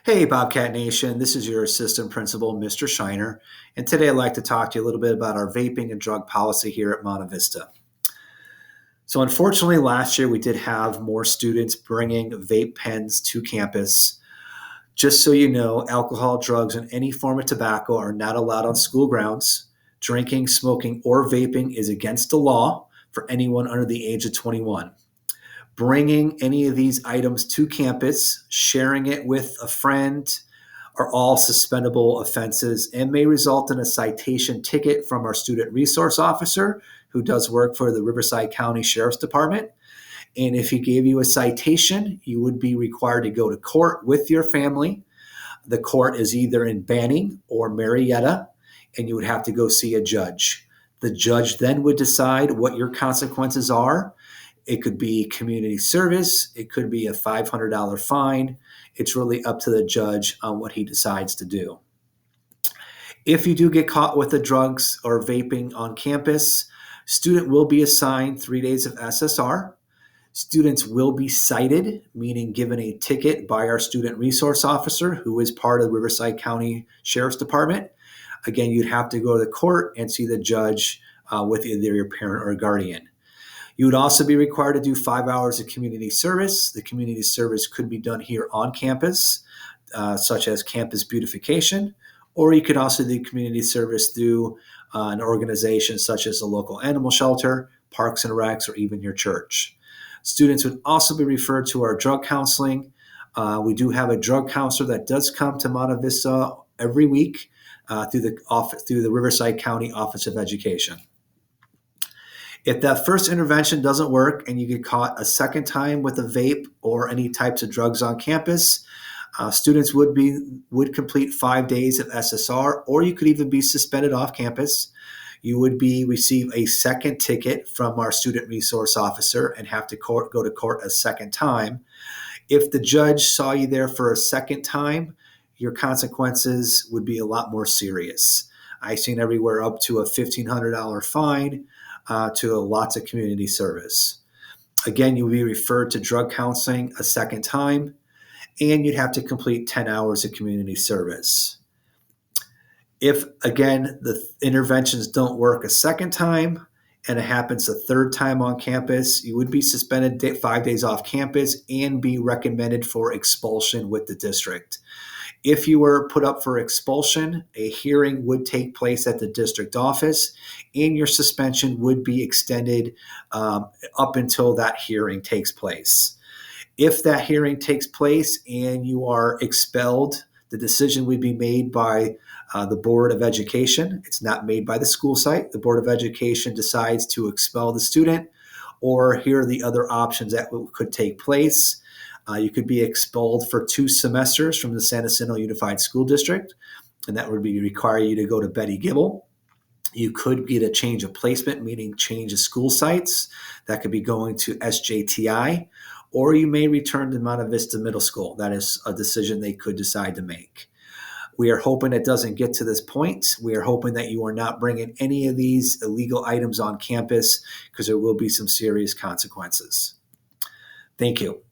Hey, Bobcat Nation, this is your assistant principal, Mr. Shiner, and today I'd like to talk to you a little bit about our vaping and drug policy here at Monte Vista. So unfortunately, last year we did have more students bringing vape pens to campus. Just so you know, alcohol, drugs, and any form of tobacco are not allowed on school grounds. Drinking, smoking, or vaping is against the law for anyone under the age of 21. Bringing any of these items to campus, sharing it with a friend, are all suspendable offenses and may result in a citation ticket from our student resource officer who does work for the Riverside County Sheriff's Department. And if he gave you a citation, you would be required to go to court with your family. The court is either in Banning or Marietta, and you would have to go see a judge. The judge then would decide what your consequences are. It could be community service. It could be a $500 fine. It's really up to the judge on what he decides to do. If you do get caught with the drugs or vaping on campus, student will be assigned 3 days of SSR. Students will be cited, meaning given a ticket by our student resource officer, who is part of the Riverside County Sheriff's Department. Again, you'd have to go to the court and see the judge with either your parent or guardian. You would also be required to do 5 hours of community service. The community service could be done here on campus, such as campus beautification, or you could also do community service through an organization such as a local animal shelter, parks and recs, or even your church. Students would also be referred to our drug counseling. We do have a drug counselor that does come to Monte Vista every week through the Riverside County Office of Education. If that first intervention doesn't work and you get caught a second time with a vape or any types of drugs on campus, students would complete 5 days of SSR, or you could even be suspended off campus. You would receive a second ticket from our student resource officer and have to go to court a second time. If the judge saw you there for a second time, your consequences would be a lot more serious. I've seen everywhere up to a $1,500 fine to lots of community service. Again, you'll be referred to drug counseling a second time, and you'd have to complete 10 hours of community service. If, again, the interventions don't work a second time and it happens a third time on campus, you would be suspended 5 days off campus and be recommended for expulsion with the district. If you were put up for expulsion, a hearing would take place at the district office, and your suspension would be extended up until that hearing takes place. If that hearing takes place and you are expelled, the decision would be made by the Board of Education. It's not made by the school site. The Board of Education decides to expel the student, or here are the other options that could take place. You could be expelled for 2 semesters from the San Jacinto Unified School District, and that would require you to go to Betty Gibble. You could get a change of placement, meaning change of school sites. That could be going to SJTI, or you may return to Monte Vista Middle School. That is a decision they could decide to make. We are hoping it doesn't get to this point. We are hoping that you are not bringing any of these illegal items on campus, because there will be some serious consequences. Thank you.